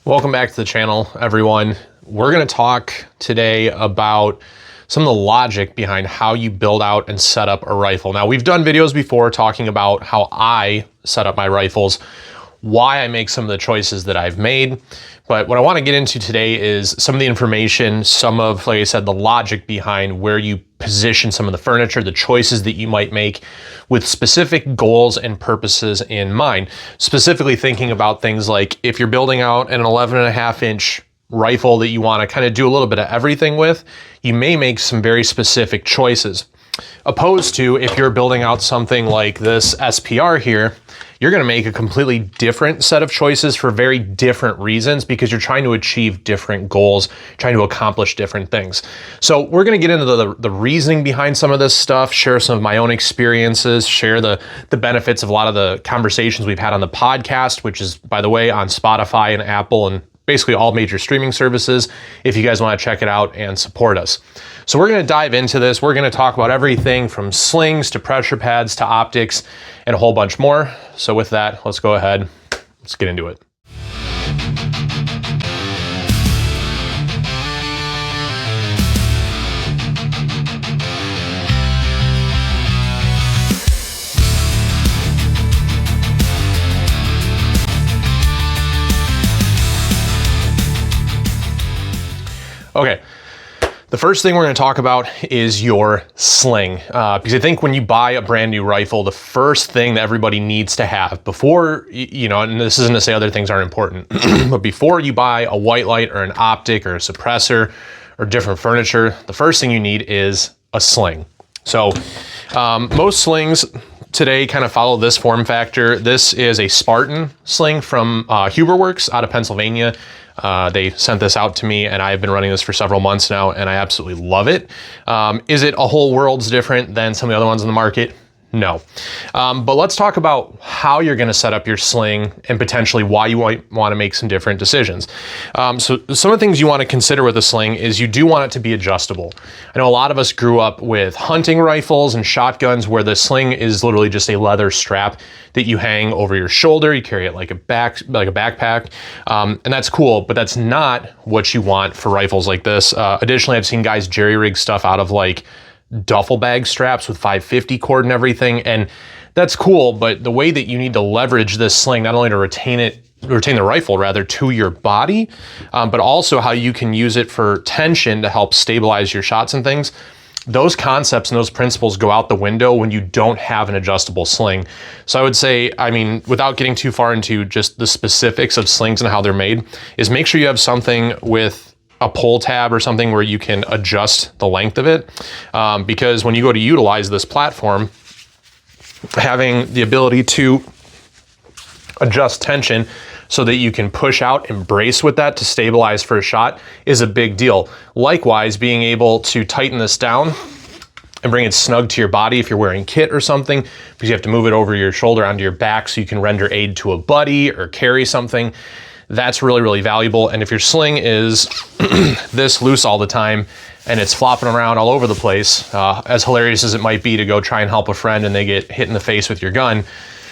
Welcome back to the channel, everyone. We're going to talk today about some of the logic behind how you build out and set up a rifle. Now, we've done videos before talking about how I set up my rifles, why I make some of the choices that I've made. But what I want to get into today is some of the information, some of, like I said, the logic behind where you position some of the furniture, the choices that you might make with specific goals and purposes in mind. Specifically thinking about things like if you're building out an 11.5-inch rifle that you want to kind of do a little bit of everything with, you may make some very specific choices. Opposed to if you're building out something like this SPR here, you're going to make a completely different set of choices for very different reasons because you're trying to achieve different goals, trying to accomplish different things. So we're going to get into the reasoning behind some of this stuff, share some of my own experiences, share the benefits of a lot of the conversations we've had on the podcast, which is, by the way, on Spotify and Apple and basically all major streaming services, if you guys want to check it out and support us. So we're going to dive into this. We're going to talk about everything from slings to pressure pads to optics and a whole bunch more. So with that, let's go ahead. Let's get into it. Okay. The first thing we're going to talk about is your sling, because I think when you buy a brand new rifle, the first thing that everybody needs to have before, and this isn't to say other things aren't important, but before you buy a white light or an optic or a suppressor or different furniture, the first thing you need is a sling. So most slings today kind of follow this form factor. This is a Spartan sling from Huberworks out of Pennsylvania. They sent this out to me and I've been running this for several months now and I absolutely love it. Is it a whole world's different than some of the other ones in the market? No. But let's talk about how you're going to set up your sling and potentially why you might want to make some different decisions. So some of the things you want to consider with a sling is you do want it to be adjustable. I know a lot of us grew up with hunting rifles and shotguns where the sling is literally just a leather strap that you hang over your shoulder. You carry it like a backpack, and that's cool, but that's not what you want for rifles like this. Additionally, I've seen guys jerry-rig stuff out of like duffel bag straps with 550 cord and everything, and that's cool, but the way that you need to leverage this sling, not only to retain the rifle rather to your body, but also how you can use it for tension to help stabilize your shots and things. Those concepts and those principles go out the window when you don't have an adjustable sling. So I would say, without getting too far into just the specifics of slings and how they're made, is make sure you have something with a pull tab or something where you can adjust the length of it. Because when you go to utilize this platform, having the ability to adjust tension so that you can push out and brace with that to stabilize for a shot is a big deal. Likewise, being able to tighten this down and bring it snug to your body if you're wearing kit or something, because you have to move it over your shoulder onto your back so you can render aid to a buddy or carry something. That's really, really valuable. And if your sling is this loose all the time and it's flopping around all over the place, as hilarious as it might be to go try and help a friend and they get hit in the face with your gun,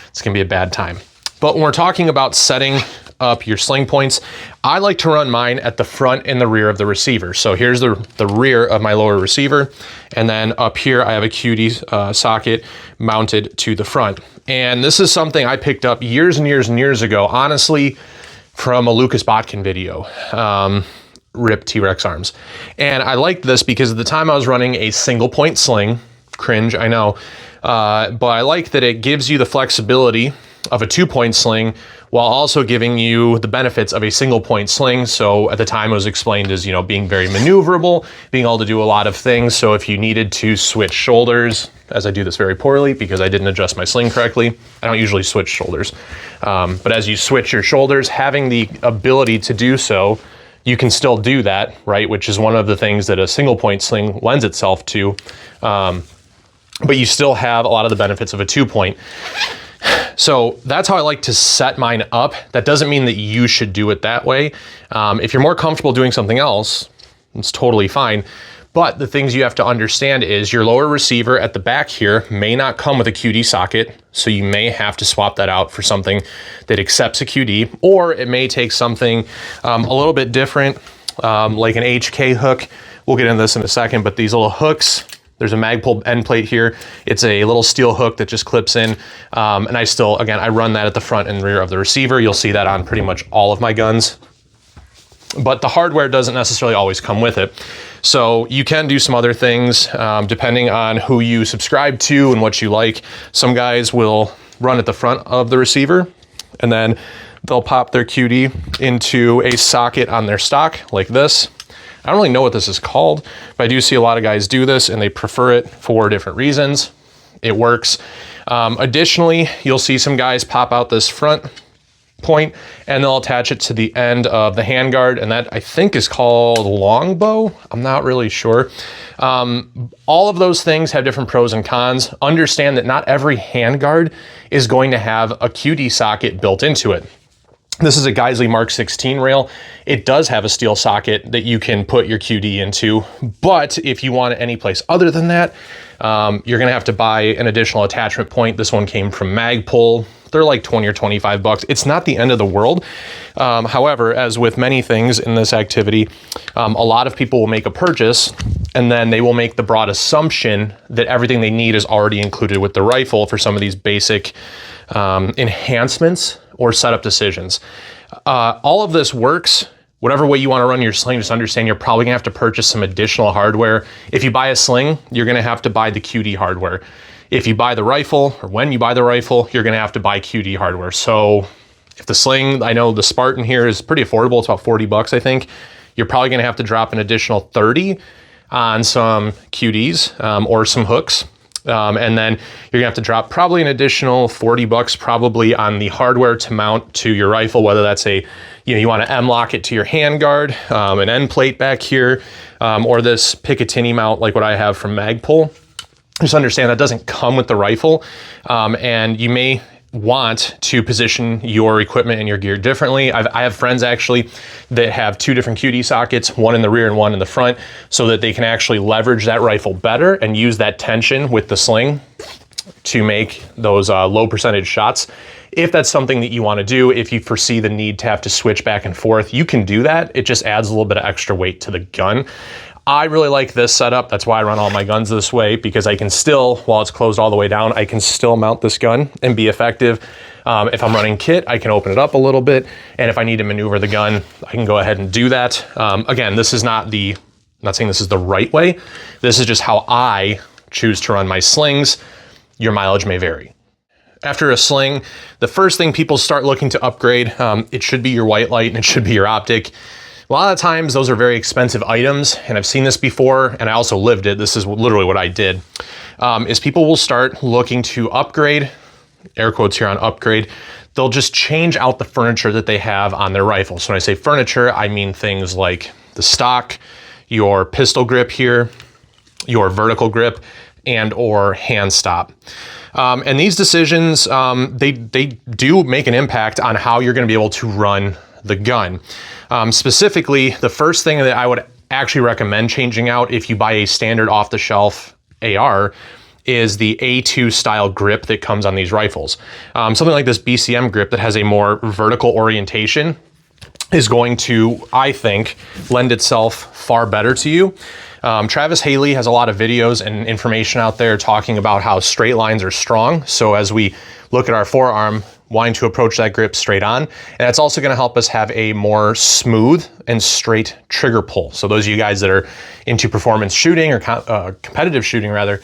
it's gonna be a bad time. But when we're talking about setting up your sling points, I like to run mine at the front and the rear of the receiver. So here's the rear of my lower receiver. And then up here, I have a QD socket mounted to the front. And this is something I picked up years and years and years ago, honestly, from a Lucas Botkin video, RIP T-Rex arms. And I liked this because at the time I was running a single point sling, cringe, I know, but I like that it gives you the flexibility of a 2-point sling while also giving you the benefits of a single point sling. So at the time it was explained as, being very maneuverable, being able to do a lot of things. So if you needed to switch shoulders, as I do this very poorly because I didn't adjust my sling correctly, I don't usually switch shoulders. But as you switch your shoulders, having the ability to do so, you can still do that, right? Which is one of the things that a single point sling lends itself to. But you still have a lot of the benefits of a 2-point. So that's how I like to set mine up. That doesn't mean that you should do it that way. If you're more comfortable doing something else, it's totally fine. But the things you have to understand is your lower receiver at the back here may not come with a QD socket, so you may have to swap that out for something that accepts a QD, or it may take something a little bit different, like an HK hook. We'll get into this in a second, but these little hooks, there's a Magpul end plate here. It's a little steel hook that just clips in. And I run that at the front and rear of the receiver. You'll see that on pretty much all of my guns. But the hardware doesn't necessarily always come with it. So you can do some other things depending on who you subscribe to and what you like. Some guys will run at the front of the receiver, and then they'll pop their QD into a socket on their stock like this. I don't really know what this is called, but I do see a lot of guys do this, and they prefer it for different reasons. It works. Additionally, you'll see some guys pop out this front point and they'll attach it to the end of the handguard, and that I think is called longbow. I'm not really sure. All of those things have different pros and cons. Understand that not every handguard is going to have a QD socket built into it. This is a Geisley Mark 16 rail. It does have a steel socket that you can put your QD into, but if you want it any place other than that, you're gonna have to buy an additional attachment point. This one came from Magpul. They're like 20 or 25 bucks. It's not the end of the world. However, as with many things in this activity, a lot of people will make a purchase and then they will make the broad assumption that everything they need is already included with the rifle for some of these basic enhancements or setup decisions. All of this works. Whatever way you want to run your sling, just understand you're probably gonna have to purchase some additional hardware. If you buy a sling, you're gonna have to buy the QD hardware. If you buy the rifle, or when you buy the rifle, you're gonna have to buy QD hardware. So if the sling, I know the Spartan here is pretty affordable, it's about 40 bucks, I think. You're probably gonna have to drop an additional 30 on some QDs or some hooks. And then you're gonna have to drop probably an additional 40 bucks probably on the hardware to mount to your rifle, whether that's you want to M-lock it to your handguard, an end plate back here, or this Picatinny mount like what I have from Magpul. Just understand that doesn't come with the rifle, and you may want to position your equipment and your gear differently. I have friends actually that have two different QD sockets, one in the rear and one in the front, so that they can actually leverage that rifle better and use that tension with the sling to make those low percentage shots. If that's something that you want to do, if you foresee the need to have to switch back and forth, you can do that. It just adds a little bit of extra weight to the gun. I really like this setup. That's why I run all my guns this way, because I can still, while it's closed all the way down, I can still mount this gun and be effective. If I'm running kit, I can open it up a little bit. And if I need to maneuver the gun, I can go ahead and do that. Again, this is not saying this is the right way. This is just how I choose to run my slings. Your mileage may vary. After a sling, the first thing people start looking to upgrade, it should be your white light and it should be your optic. A lot of times those are very expensive items, and I've seen this before, and I also lived it. This is literally what I did, is people will start looking to upgrade, air quotes here on upgrade. They'll just change out the furniture that they have on their rifle. So when I say furniture, I mean things like the stock, your pistol grip here, your vertical grip, and or hand stop. And these decisions, they do make an impact on how you're gonna be able to run the gun. Specifically, the first thing that I would actually recommend changing out if you buy a standard off-the-shelf AR is the A2 style grip that comes on these rifles. Something like this BCM grip that has a more vertical orientation is going to, I think, lend itself far better to you. Travis Haley has a lot of videos and information out there talking about how straight lines are strong. So as we look at our forearm, wanting to approach that grip straight on. And that's also gonna help us have a more smooth and straight trigger pull. So those of you guys that are into performance shooting or competitive shooting rather,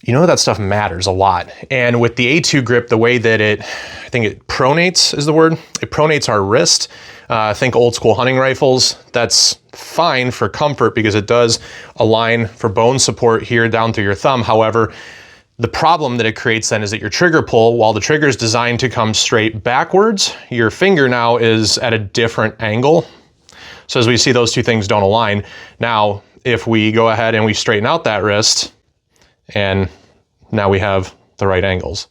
you know that stuff matters a lot. And with the A2 grip, the way that I think it pronates is the word. It pronates our wrist. Think old school hunting rifles. That's fine for comfort because it does align for bone support here down through your thumb. However, the problem that it creates then is that your trigger pull, while the trigger is designed to come straight backwards, your finger now is at a different angle. So as we see, those two things don't align. Now, if we go ahead and we straighten out that wrist, and now we have the right angles.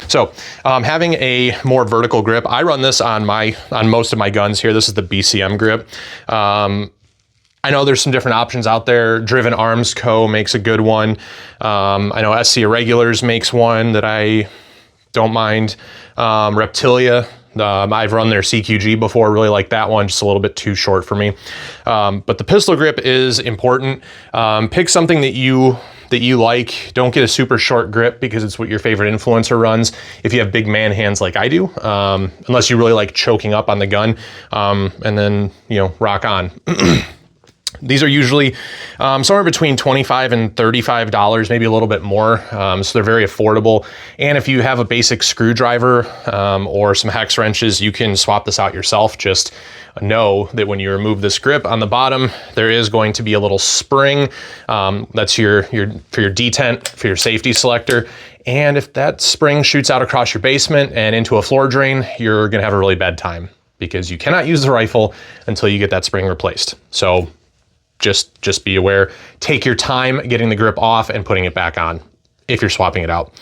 So having a more vertical grip, I run this on most of my guns here. This is the BCM grip. I know there's some different options out there. Driven Arms Co. makes a good one. I know SC Irregulars makes one that I don't mind. Reptilia, I've run their CQG before, really like that one, just a little bit too short for me. But the pistol grip is important. Pick something that you like. Don't get a super short grip because it's what your favorite influencer runs. If you have big man hands like I do, unless you really like choking up on the gun, and then, you know, rock on. These are usually somewhere between $25 and $35, maybe a little bit more. So they're very affordable. And if you have a basic screwdriver or some hex wrenches, you can swap this out yourself. Just know that when you remove this grip on the bottom, there is going to be a little spring. That's for your detent, for your safety selector. And if that spring shoots out across your basement and into a floor drain, you're gonna have a really bad time because you cannot use the rifle until you get that spring replaced. So just be aware, take your time getting the grip off and putting it back on if you're swapping it out.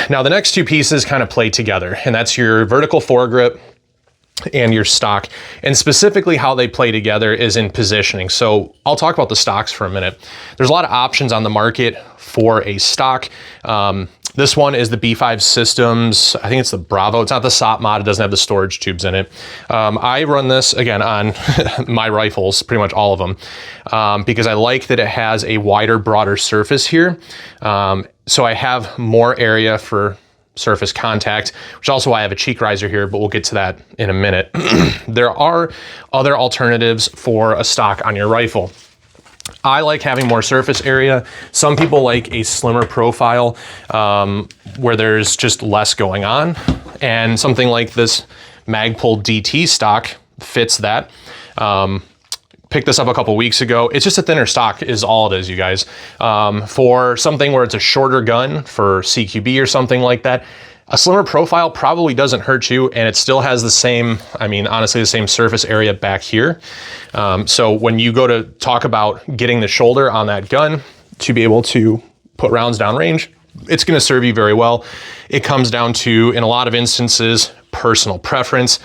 Now the next two pieces kind of play together, and that's your vertical foregrip and your stock. And specifically how they play together is in positioning. So I'll talk about the stocks for a minute. There's a lot of options on the market for a stock. This one is the B5 Systems. I think it's the Bravo. It's not the SOP mod. It doesn't have the storage tubes in it. I run this, again, on my rifles, pretty much all of them, because I like that it has a wider, broader surface here. So I have more area for surface contact, which is also why I have a cheek riser here, but we'll get to that in a minute. There are other alternatives for a stock on your rifle. I like having more surface area. Some people like a slimmer profile where there's just less going on. And something like this Magpul DT stock fits that. Picked this up a couple weeks ago. It's just a thinner stock is all it is, you guys. For something where it's a shorter gun, for CQB or something like that, a slimmer profile probably doesn't hurt you, and it still has the same, I mean, honestly, the same surface area back here. So when you go to talk about getting the shoulder on that gun to be able to put rounds down range, it's gonna serve you very well. It comes down to, in a lot of instances, personal preference.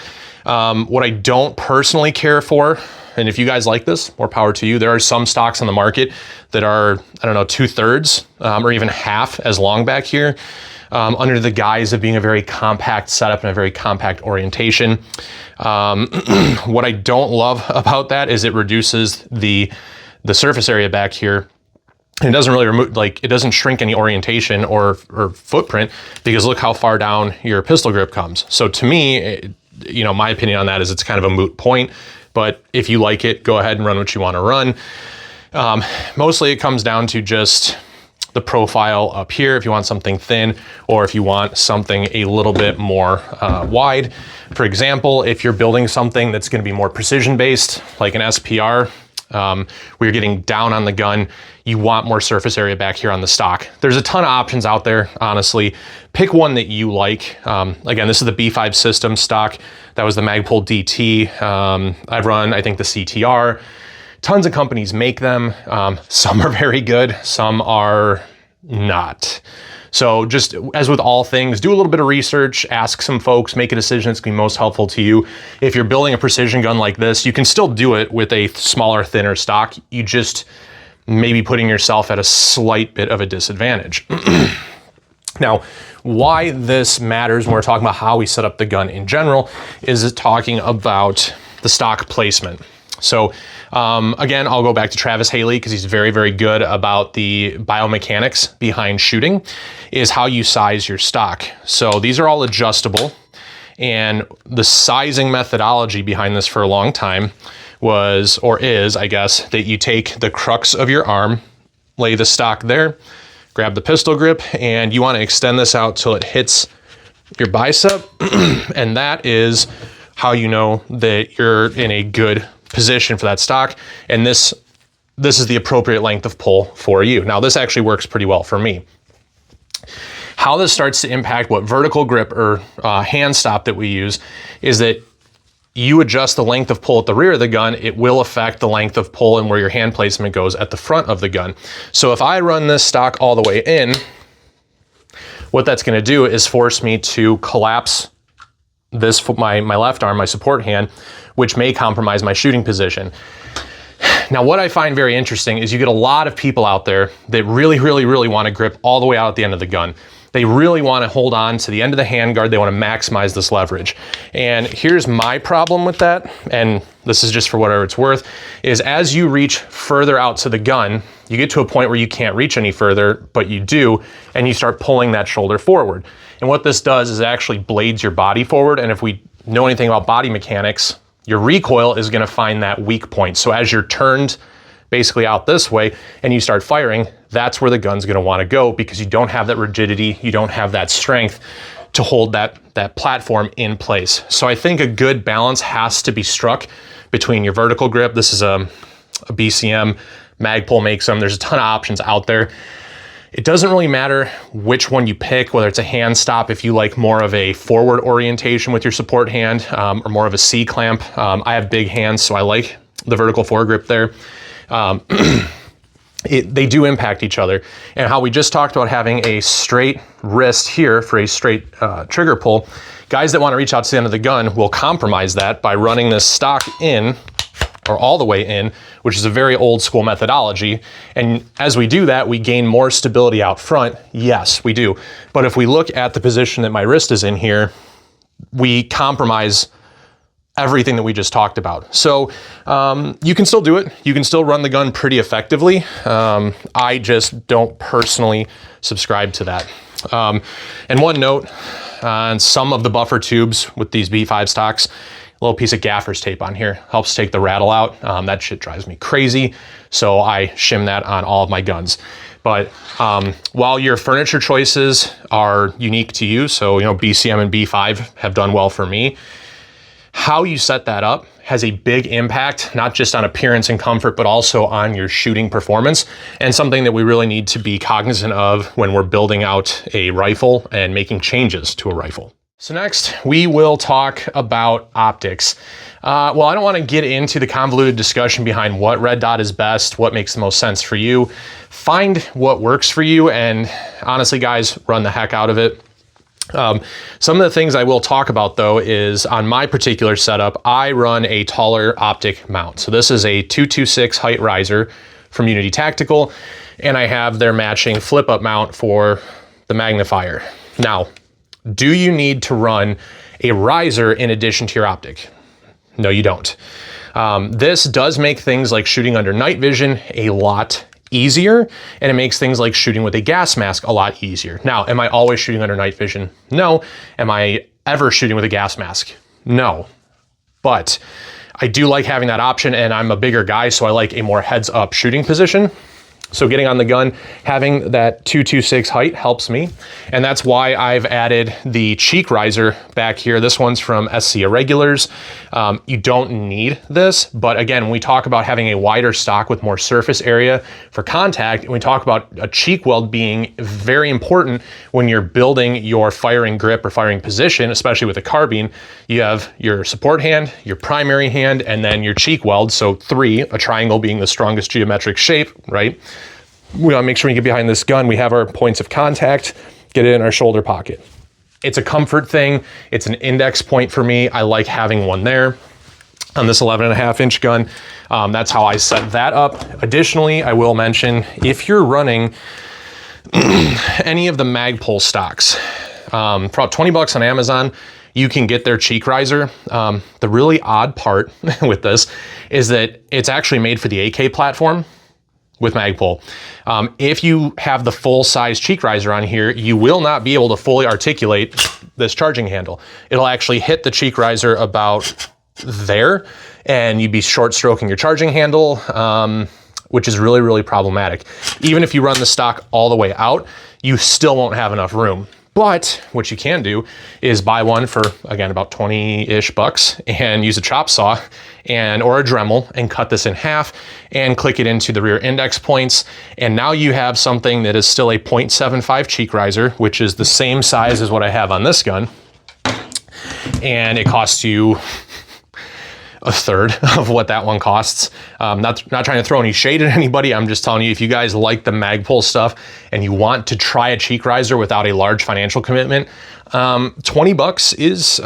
What I don't personally care for, and if you guys like this, more power to you, there are some stocks on the market that are, I don't know, 2/3 or even half as long back here. Under the guise of being a very compact setup and a very compact orientation. What I don't love about that is it reduces the surface area back here. And it doesn't really remove, like, it doesn't shrink any orientation or footprint, because look how far down your pistol grip comes. So to me, you know, my opinion on that is it's kind of a moot point, but if you like it, go ahead and run what you want to run. Mostly it comes down to just the profile up here if you want something thin, or if you want something a little bit more wide. For example, if you're building something that's going to be more precision based, like an SPR, where you're getting down on the gun, you want more surface area back here on the stock. There's a ton of options out there, honestly. Pick one that you like. Again, this is the B5 System stock. That was the Magpul DT. I've run, I think, the CTR. Tons of companies make them. Some are very good, some are not. So just as with all things, do a little bit of research, ask some folks, make a decision that's gonna be most helpful to you. If you're building a precision gun like this, you can still do it with a smaller, thinner stock. You just may be putting yourself at a slight bit of a disadvantage. Now, why this matters when we're talking about how we set up the gun in general is talking about the stock placement. So again, I'll go back to Travis Haley because he's very, very good about the biomechanics behind shooting, is how you size your stock. So these are all adjustable, and the sizing methodology behind this for a long time was, or is, I guess, that you take the crux of your arm, lay the stock there, grab the pistol grip, and you want to extend this out till it hits your bicep, and that is how you know that you're in a good position for that stock, and this is the appropriate length of pull for you. Now, this actually works pretty well for me. How this starts to impact what vertical grip or hand stop that we use is that you adjust the length of pull at the rear of the gun, it will affect the length of pull and where your hand placement goes at the front of the gun. So if I run this stock all the way in, what that's gonna do is force me to collapse my left arm, my support hand, which may compromise my shooting position. Now, what I find very interesting is you get a lot of people out there that really want to grip all the way out at the end of the gun. They really want to hold on to the end of the handguard. They want to maximize this leverage. And here's my problem with that, and this is just for whatever it's worth, is as you reach further out to the gun, you get to a point where you can't reach any further, but you do, and you start pulling that shoulder forward. And what this does is it actually blades your body forward, and if we know anything about body mechanics, your recoil is going to find that weak point. So as you're turned basically out this way and you start firing, that's where the gun's going to want to go, because you don't have that rigidity, you don't have that strength to hold that platform in place. So I think a good balance has to be struck between your vertical grip. This is a BCM, Magpul makes them. There's a ton of options out there. It doesn't really matter which one you pick, whether it's a hand stop, if you like more of a forward orientation with your support hand, or more of a C clamp. I have big hands, so I like the vertical foregrip there. They do impact each other. And how we just talked about having a straight wrist here for a straight trigger pull, guys that want to reach out to the end of the gun will compromise that by running this stock in, or all the way in, which is a very old school methodology. And as we do that, we gain more stability out front. Yes, we do. But if we look at the position that my wrist is in here, we compromise everything that we just talked about. So you can still do it. You can still run the gun pretty effectively. I just don't personally subscribe to that. And one note, on some of the buffer tubes with these B5 stocks, a little piece of gaffer's tape on here helps take the rattle out. That shit drives me crazy. So I shim that on all of my guns. But while your furniture choices are unique to you, so BCM and B5 have done well for me, how you set that up has a big impact, not just on appearance and comfort, but also on your shooting performance, and something that we really need to be cognizant of when we're building out a rifle and making changes to a rifle. So next, we will talk about optics. Well, I don't want to get into the convoluted discussion behind what red dot is best, what makes the most sense for you. Find what works for you, and honestly, guys, run the heck out of it. Some of the things I will talk about though is on my particular setup, I run a taller optic mount. So this is a 226 height riser from Unity Tactical, and I have their matching flip up mount for the magnifier. Now, do you need to run a riser in addition to your optic? No, you don't. This does make things like shooting under night vision a lot easier, and it makes things like shooting with a gas mask a lot easier. Now, am I always shooting under night vision? No. Am I ever shooting with a gas mask? No. But I do like having that option, and I'm a bigger guy, so I like a more heads up shooting position. So getting on the gun, having that 226 height helps me. And that's why I've added the cheek riser back here. This one's from SC Irregulars. You don't need this, but again, when we talk about having a wider stock with more surface area for contact, and we talk about a cheek weld being very important when you're building your firing grip or firing position, especially with a carbine. You have your support hand, your primary hand, and then your cheek weld. So three, a triangle being the strongest geometric shape, right? We want to make sure we get behind this gun, we have our points of contact, get it in our shoulder pocket. It's a comfort thing. It's an index point for me. I like having one there on this 11.5-inch gun. That's how I set that up. Additionally, I will mention, if you're running any of the Magpul stocks, for about 20 bucks on Amazon, you can get their cheek riser. The really odd part with this is that it's actually made for the AK platform with Magpul. If you have the full size cheek riser on here, you will not be able to fully articulate this charging handle. It'll actually hit the cheek riser about there, and you'd be short stroking your charging handle, which is really, really problematic. Even if you run the stock all the way out, you still won't have enough room. But what you can do is buy one for, again, about 20-ish bucks and use a chop saw or a Dremel and cut this in half and click it into the rear index points. And now you have something that is still a 0.75 cheek riser, which is the same size as what I have on this gun. And it costs you a third of what that one costs. Not trying to throw any shade at anybody. I'm just telling you, if you guys like the Magpul stuff and you want to try a cheek riser without a large financial commitment, 20 bucks is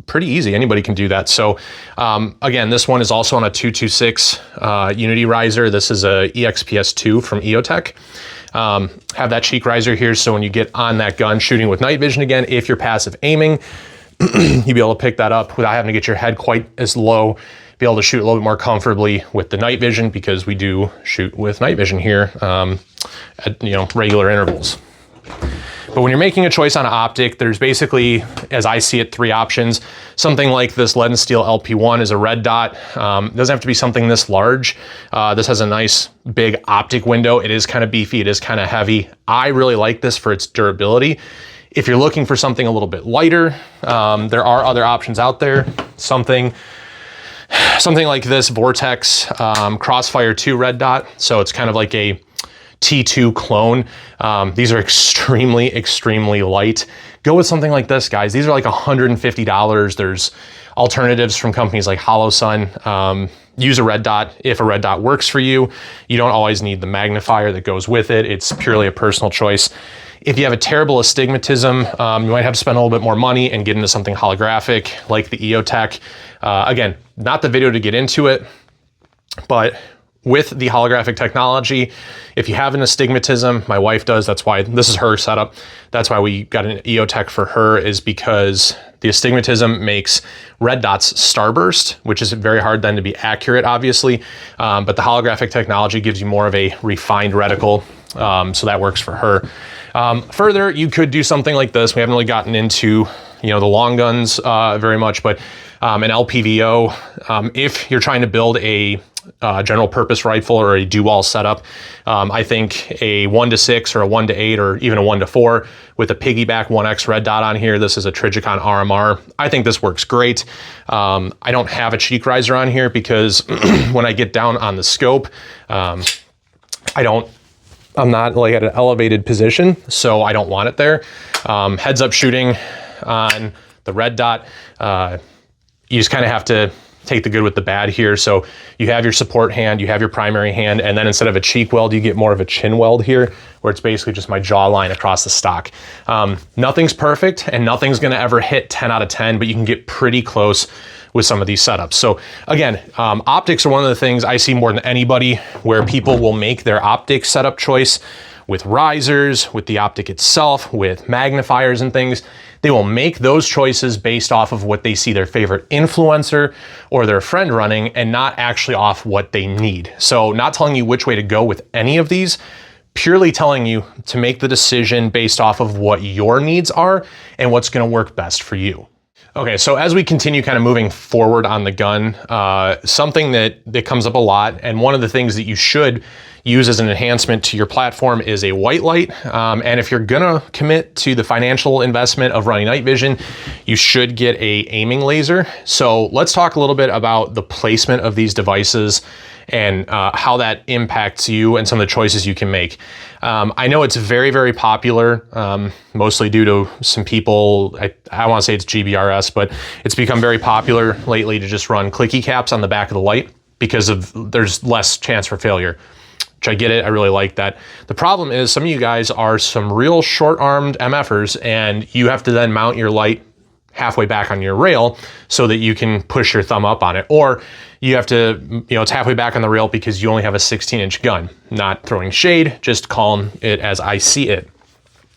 pretty easy. Anybody can do that. So again, this one is also on a 226 Unity riser. This is a EXPS2 from EOTech. Have that cheek riser here, so when you get on that gun shooting with night vision again, if you're passive aiming, you'll be able to pick that up without having to get your head quite as low, be able to shoot a little bit more comfortably with the night vision, because we do shoot with night vision here at regular intervals. But when you're making a choice on an optic, there's basically, as I see it, 3 options. Something like this lead and steel LP1 is a red dot. It doesn't have to be something this large. This has a nice big optic window. It is kind of beefy, it is kind of heavy. I really like this for its durability. If you're looking for something a little bit lighter, there are other options out there. Something like this Vortex Crossfire 2 red dot. So it's kind of like a T2 clone. These are extremely, extremely light. Go with something like this, guys. These are like $150. There's alternatives from companies like HoloSun. Use a red dot if a red dot works for you. You don't always need the magnifier that goes with it. It's purely a personal choice. If you have a terrible astigmatism, you might have to spend a little bit more money and get into something holographic like the EOTech. Again, not the video to get into it, but with the holographic technology, if you have an astigmatism, my wife does, that's why this is her setup. That's why we got an EOTech for her, is because the astigmatism makes red dots starburst, which is very hard then to be accurate, obviously. But the holographic technology gives you more of a refined reticle, so that works for her. Further, you could do something like this. We haven't really gotten into the long guns very much, but an LPVO, if you're trying to build a general purpose rifle or a dual setup, I think a 1-6 or a 1-8 or even a 1-4 with a piggyback 1X red dot on here. This is a Trijicon RMR. I think this works great. I don't have a cheek riser on here because when I get down on the scope, I'm not like at an elevated position, so I don't want it there. Heads up shooting on the red dot, you just kind of have to take the good with the bad here. So you have your support hand, you have your primary hand, and then instead of a cheek weld, you get more of a chin weld here, where it's basically just my jawline across the stock. Nothing's perfect and nothing's gonna ever hit 10 out of 10, but you can get pretty close with some of these setups. So again, optics are one of the things I see more than anybody, where people will make their optic setup choice with risers, with the optic itself, with magnifiers and things. They will make those choices based off of what they see their favorite influencer or their friend running, and not actually off what they need. So not telling you which way to go with any of these, purely telling you to make the decision based off of what your needs are and what's gonna work best for you. Okay, so as we continue kind of moving forward on the gun, something that comes up a lot, and one of the things that you should use as an enhancement to your platform, is a white light. And if you're gonna commit to the financial investment of running night vision, you should get a aiming laser. So let's talk a little bit about the placement of these devices and how that impacts you and some of the choices you can make. I know it's very, very popular, mostly due to some people, I wanna say it's GBRS, but it's become very popular lately to just run clicky caps on the back of the light because there's less chance for failure. Which I get it, I really like that. The problem is some of you guys are some real short-armed MFers, and you have to then mount your light halfway back on your rail so that you can push your thumb up on it. Or you have to, it's halfway back on the rail because you only have a 16-inch gun. Not throwing shade, just calling it as I see it.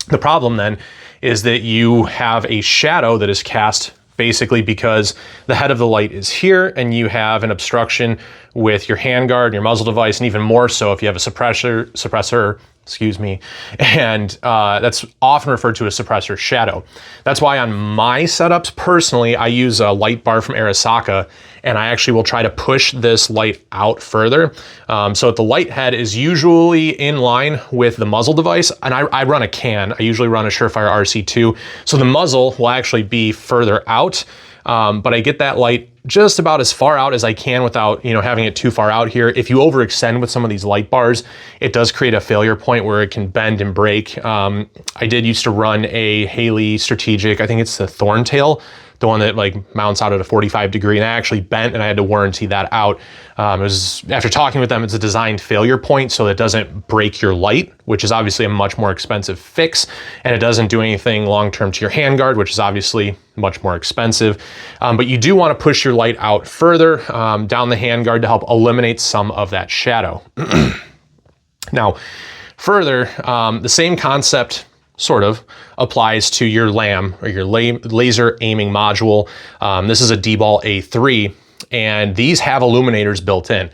The problem then is that you have a shadow that is cast basically because the head of the light is here and you have an obstruction with your handguard, your muzzle device, and even more so if you have a suppressor, excuse me, and that's often referred to as suppressor shadow. That's why on my setups, personally, I use a light bar from Arasaka, and I actually will try to push this light out further. So that the light head is usually in line with the muzzle device, and I run a can. I usually run a Surefire RC2, so the muzzle will actually be further out, but I get that light just about as far out as I can without having it too far out here. If you overextend with some of these light bars, it does create a failure point where it can bend and break. I did used to run a Haley Strategic, I think it's the Thorntail the one that like mounts out at a 45 degree, and I actually bent and I had to warranty that out. It was, after talking with them, it's a designed failure point so that it doesn't break your light, which is obviously a much more expensive fix, and it doesn't do anything long-term to your handguard, which is obviously much more expensive. But you do want to push your light out further down the handguard to help eliminate some of that shadow. Now, further, the same concept sort of applies to your LAM, or your laser aiming module. This is a D-Ball A3, and these have illuminators built in,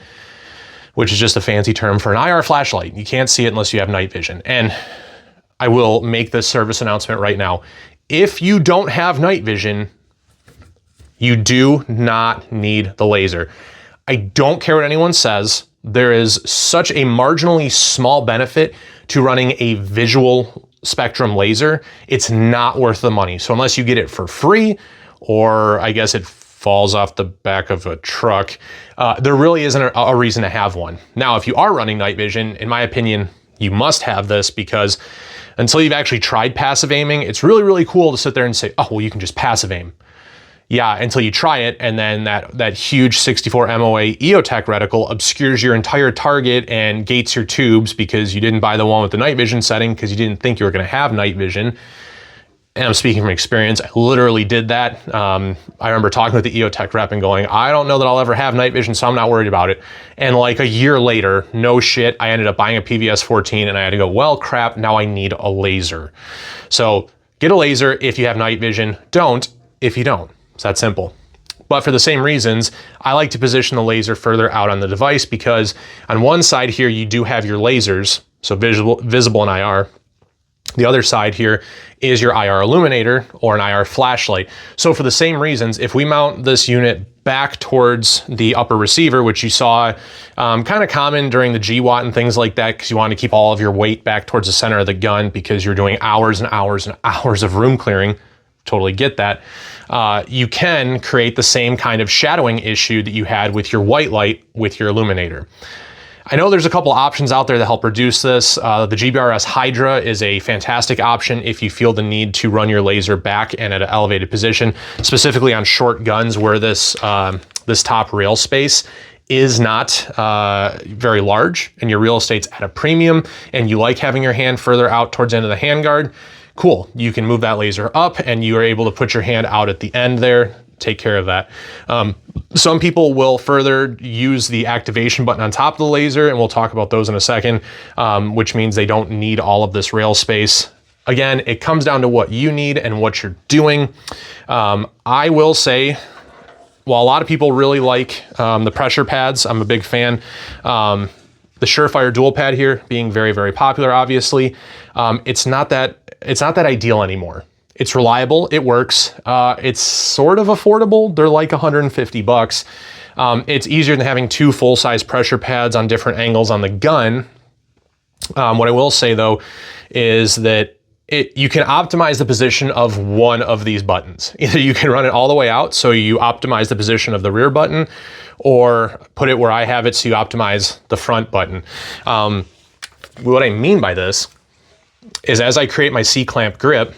which is just a fancy term for an IR flashlight. You can't see it unless you have night vision. And I will make this service announcement right now. If you don't have night vision, you do not need the laser. I don't care what anyone says. There is such a marginally small benefit to running a visual spectrum laser. It's not worth the money. So unless you get it for free, or I guess it falls off the back of a truck, there really isn't a reason to have one. Now, if you are running night vision, in my opinion, you must have this, because until you've actually tried passive aiming, it's really, really cool to sit there and say, oh, well, you can just passive aim. Yeah, until you try it, and then that huge 64 MOA EOTech reticle obscures your entire target and gates your tubes because you didn't buy the one with the night vision setting because you didn't think you were going to have night vision. And I'm speaking from experience. I literally did that. I remember talking with the EOTech rep and going, I don't know that I'll ever have night vision, so I'm not worried about it. And like a year later, no shit, I ended up buying a PVS 14, and I had to go, well, crap, now I need a laser. So get a laser if you have night vision. Don't if you don't. It's that simple. But for the same reasons, I like to position the laser further out on the device, because on one side here, you do have your lasers, so visible in IR. The other side here is your IR illuminator or an IR flashlight. So for the same reasons, if we mount this unit back towards the upper receiver, which you saw kind of common during the GWAT and things like that, because you want to keep all of your weight back towards the center of the gun because you're doing hours and hours and hours of room clearing. Totally get that. You can create the same kind of shadowing issue that you had with your white light with your illuminator. I know there's a couple options out there that help reduce this. The GBRS Hydra is a fantastic option if you feel the need to run your laser back and at an elevated position, specifically on short guns where this top rail space is not very large and your real estate's at a premium and you like having your hand further out towards the end of the handguard. Cool, you can move that laser up and you are able to put your hand out at the end there, take care of that. Some people will further use the activation button on top of the laser, and we'll talk about those in a second, which means they don't need all of this rail space. Again, it comes down to what you need and what you're doing. I will say, while a lot of people really like the pressure pads, I'm a big fan. The Surefire dual pad here being very, very popular, obviously. It's not that ideal anymore. It's reliable, it works. It's sort of affordable. They're like 150 bucks. It's easier than having two full-size pressure pads on different angles on the gun. What I will say though is that you can optimize the position of one of these buttons. Either you can run it all the way out, so you optimize the position of the rear button, or put it where I have it, so you optimize the front button. What I mean by this is, as I create my C-clamp grip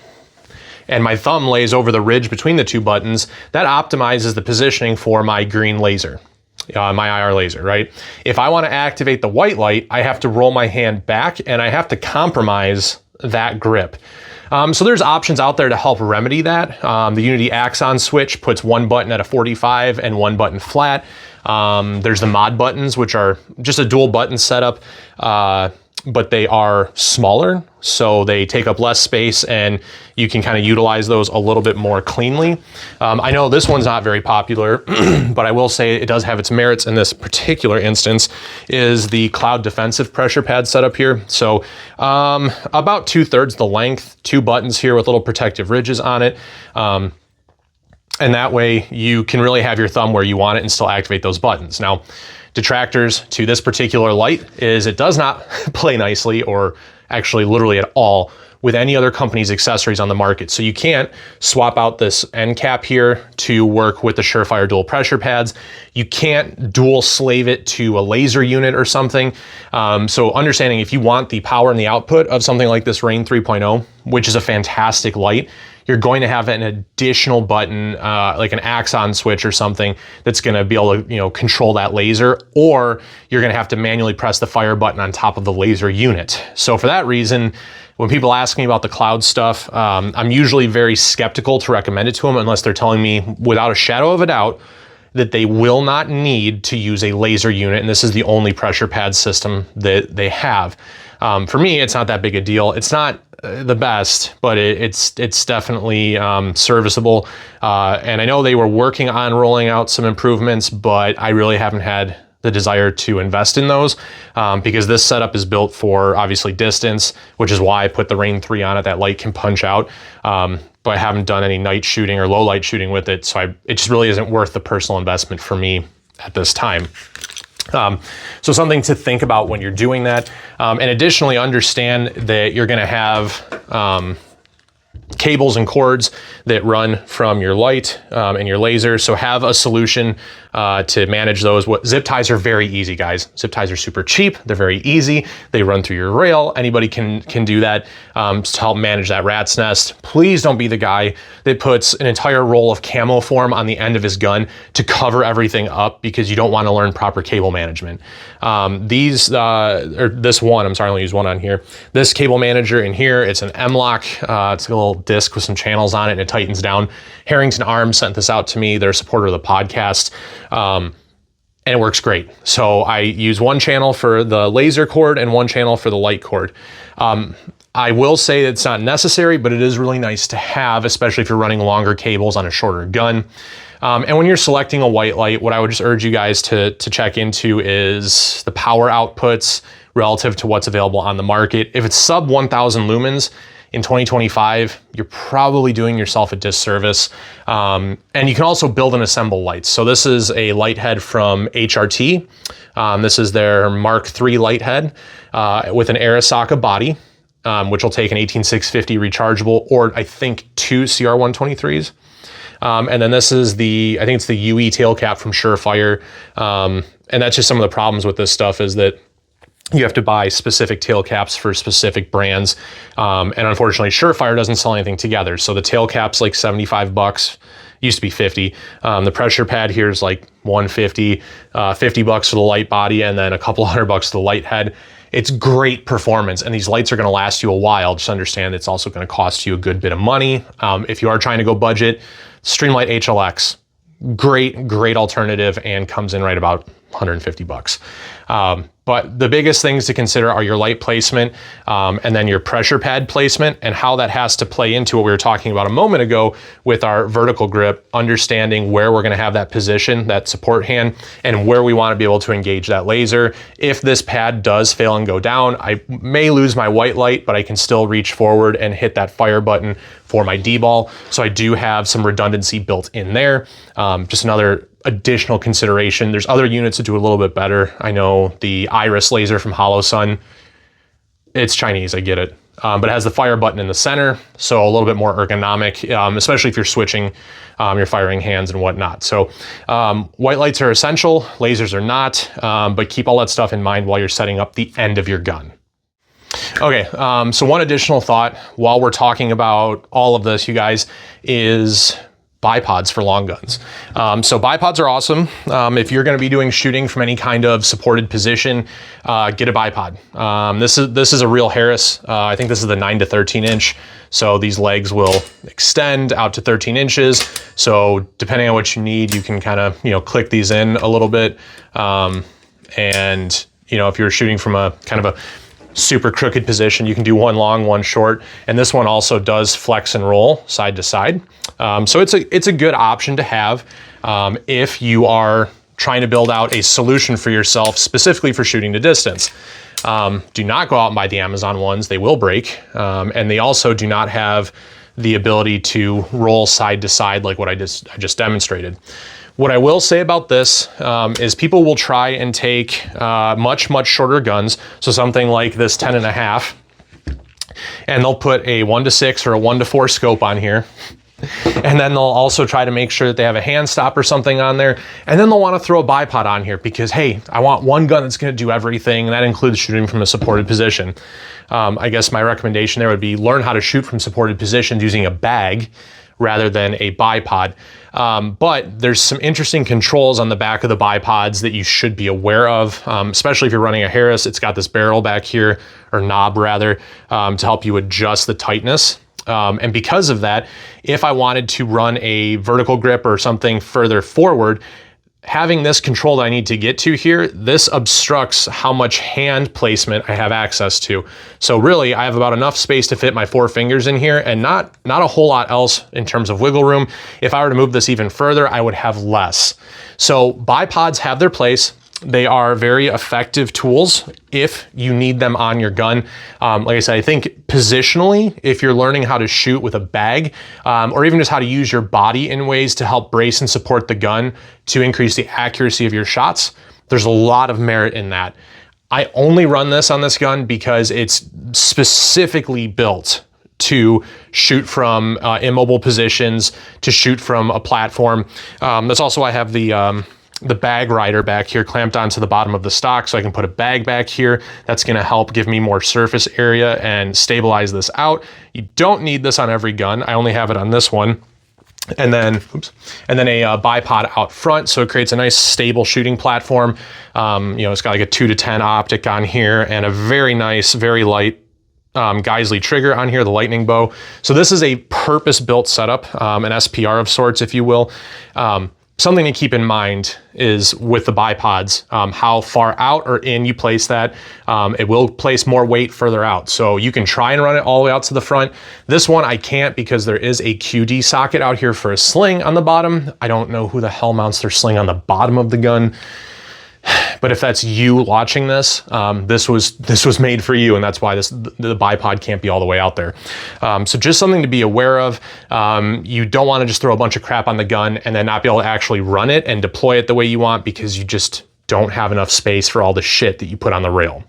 and my thumb lays over the ridge between the two buttons, that optimizes the positioning for my green laser, my IR laser, right? If I want to activate the white light, I have to roll my hand back and I have to compromise that grip. So there's options out there to help remedy that. The Unity Axon switch puts one button at a 45 and one button flat. There's the mod buttons, which are just a dual button setup, but they are smaller, so they take up less space and you can kind of utilize those a little bit more cleanly. I know this one's not very popular, but I will say it does have its merits in this particular instance, is the Cloud Defensive pressure pad setup here. So about 2/3 the length, two buttons here with little protective ridges on it. And that way you can really have your thumb where you want it and still activate those buttons. Now, detractors to this particular light is it does not play nicely, or actually literally at all, with any other company's accessories on the market. So you can't swap out this end cap here to work with the Surefire dual pressure pads. You can't dual slave it to a laser unit or something. So understanding if you want the power and the output of something like this Rain 3.0, which is a fantastic light, you're going to have an additional button, like an Axon switch or something that's going to be able to, control that laser, or you're going to have to manually press the fire button on top of the laser unit. So for that reason, when people ask me about the cloud stuff, I'm usually very skeptical to recommend it to them unless they're telling me without a shadow of a doubt that they will not need to use a laser unit, and this is the only pressure pad system that they have. For me, it's not that big a deal. It's not the best, but it's definitely serviceable. And I know they were working on rolling out some improvements, but I really haven't had the desire to invest in those because this setup is built for obviously distance, which is why I put the Rain 3 on it. That light can punch out. But I haven't done any night shooting or low light shooting with it. So it just really isn't worth the personal investment for me at this time. So something to think about when you're doing that. And additionally, understand that you're going to have cables and cords that run from your light and your laser. So have a solution to manage those. Zip ties are very easy, guys. Zip ties are super cheap. They're very easy. They run through your rail. Anybody can do that to help manage that rat's nest. Please don't be the guy that puts an entire roll of camo form on the end of his gun to cover everything up because you don't want to learn proper cable management. This one, I'm sorry, I only use one on here. This cable manager in here, it's an M-Lock. It's a little disc with some channels on it and it tightens down. Harrington Arms sent this out to me. They're a supporter of the podcast. And it works great. So I use one channel for the laser cord and one channel for the light cord. I will say that it's not necessary, but it is really nice to have, especially if you're running longer cables on a shorter gun. And when you're selecting a white light, what I would just urge you guys to check into is the power outputs relative to what's available on the market. If it's sub 1000 lumens, in 2025, you're probably doing yourself a disservice. And you can also build and assemble lights. So this is a light head from HRT. This is their Mark III light head with an Arasaka body, which will take an 18650 rechargeable, or I think 2 CR123s. And then this is I think it's the UE tail cap from Surefire. And that's just some of the problems with this stuff is that you have to buy specific tail caps for specific brands. And unfortunately, Surefire doesn't sell anything together. So the tail cap's like $75, used to be 50. The pressure pad here is like $150, $50 for the light body, and then a couple $100 for the light head. It's great performance, and these lights are gonna last you a while. Just understand it's also gonna cost you a good bit of money. If you are trying to go budget, Streamlight HLX, great alternative, and comes in right about $150. But the biggest things to consider are your light placement and then your pressure pad placement and how that has to play into what we were talking about a moment ago with our vertical grip, understanding where we're gonna have that position, that support hand, and where we wanna be able to engage that laser. If this pad does fail and go down, I may lose my white light, but I can still reach forward and hit that fire button for my D-ball. So I do have some redundancy built in there. Just another additional consideration. There's other units that do a little bit better. I know the Iris laser from HoloSun, it's Chinese, I get it. But it has the fire button in the center, so a little bit more ergonomic, especially if you're switching your firing hands and whatnot. So white lights are essential, lasers are not, but keep all that stuff in mind while you're setting up the end of your gun. Okay, so one additional thought while we're talking about all of this, you guys, is bipods for long guns. So bipods are awesome. If you're going to be doing shooting from any kind of supported position, get a bipod. This is a real Harris. I think this is the 9 to 13 inch. So these legs will extend out to 13 inches. So depending on what you need, you can kind of, click these in a little bit. And, if you're shooting from a kind of a super crooked position, you can do one long, one short, and this one also does flex and roll side to side. So it's a good option to have if you are trying to build out a solution for yourself specifically for shooting to distance. Do not go out and buy the Amazon ones; they will break, and they also do not have the ability to roll side to side like what I just demonstrated. What I will say about this is people will try and take much shorter guns, so something like this 10.5, and they'll put a 1 to 6 or a 1 to 4 scope on here, And then they'll also try to make sure that they have a hand stop or something on there. And then they'll want to throw a bipod on here because, hey, I want one gun that's going to do everything. And that includes shooting from a supported position. I guess my recommendation there would be learn how to shoot from supported positions using a bag rather than a bipod. But there's some interesting controls on the back of the bipods that you should be aware of, especially if you're running a Harris. It's got this barrel back here, or knob rather, to help you adjust the tightness. And because of that, if I wanted to run a vertical grip or something further forward, having this control that I need to get to here, this obstructs how much hand placement I have access to. So really, I have about enough space to fit my 4 fingers in here and not a whole lot else in terms of wiggle room. If I were to move this even further, I would have less. So bipods have their place. They are very effective tools if you need them on your gun. Like I said, I think positionally, if you're learning how to shoot with a bag, or even just how to use your body in ways to help brace and support the gun to increase the accuracy of your shots, there's a lot of merit in that. I only run this on this gun because it's specifically built to shoot from immobile positions, to shoot from a platform. That's also why I have the bag rider back here clamped onto the bottom of the stock, so I can put a bag back here. That's going to help give me more surface area and stabilize this out. You don't need this on every gun. I only have it on this one. And then a bipod out front, so it creates a nice stable shooting platform. It's got like a 2-to-10 optic on here and a very nice, very light Geisley trigger on here, the lightning bow. So this is a purpose-built setup, an SPR of sorts, if you will. Something to keep in mind is with the bipods, how far out or in you place that. It will place more weight further out. So you can try and run it all the way out to the front. This one I can't because there is a QD socket out here for a sling on the bottom. I don't know who the hell mounts their sling on the bottom of the gun. But if that's you watching this, this was made for you, and that's why the bipod can't be all the way out there. So just something to be aware of. You don't want to just throw a bunch of crap on the gun and then not be able to actually run it and deploy it the way you want because you just don't have enough space for all the shit that you put on the rail.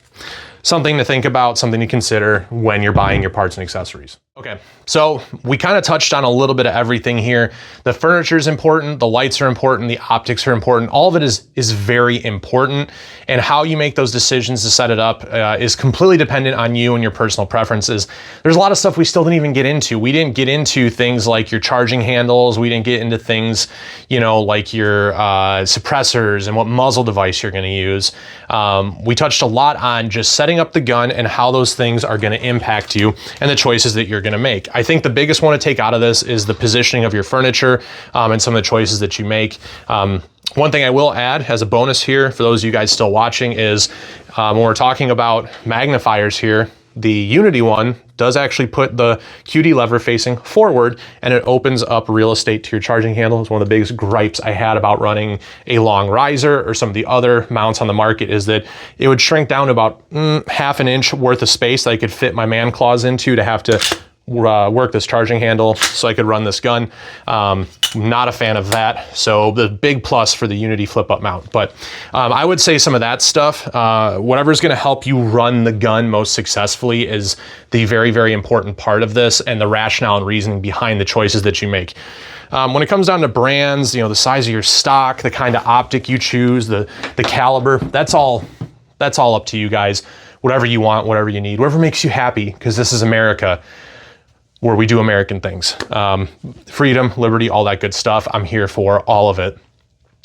Something to think about, something to consider when you're buying your parts and accessories. Okay, so we kind of touched on a little bit of everything here. The furniture is important, the lights are important, the optics are important. All of it is very important, and how you make those decisions to set it up is completely dependent on you and your personal preferences. There's a lot of stuff we still didn't even get into. We didn't get into things like your charging handles. We didn't get into things, like your suppressors and what muzzle device you're gonna use. We touched a lot on just setting up the gun and how those things are gonna impact you and the choices that you're gonna make. I think the biggest one to take out of this is the positioning of your furniture and some of the choices that you make. One thing I will add as a bonus here for those of you guys still watching is when we're talking about magnifiers here, the Unity one does actually put the QD lever facing forward, and it opens up real estate to your charging handle. It's one of the biggest gripes I had about running a long riser or some of the other mounts on the market is that it would shrink down to about half an inch worth of space that I could fit my man claws into to have to work this charging handle so I could run this gun. Not a fan of that. So the big plus for the Unity flip up mount. But I would say some of that stuff, whatever's gonna help you run the gun most successfully is the very, very important part of this and the rationale and reasoning behind the choices that you make. When it comes down to brands, the size of your stock, the kind of optic you choose, the caliber, that's all up to you guys. Whatever you want, whatever you need, whatever makes you happy, because this is America, where we do American things. Freedom, liberty, all that good stuff. I'm here for all of it.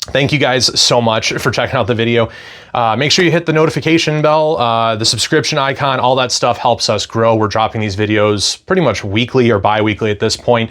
Thank you guys so much for checking out the video. Make sure you hit the notification bell, the subscription icon, all that stuff helps us grow. We're dropping these videos pretty much weekly or bi-weekly at this point.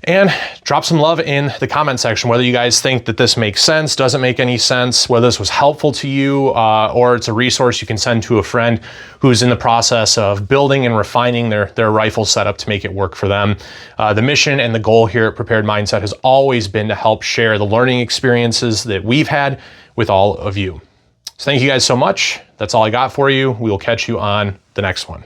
And drop some love in the comment section, whether you guys think that this makes sense, doesn't make any sense, whether this was helpful to you, or it's a resource you can send to a friend who's in the process of building and refining their rifle setup to make it work for them. The mission and the goal here at Prepared Mindset has always been to help share the learning experiences that we've had with all of you. So thank you guys so much. That's all I got for you. We will catch you on the next one.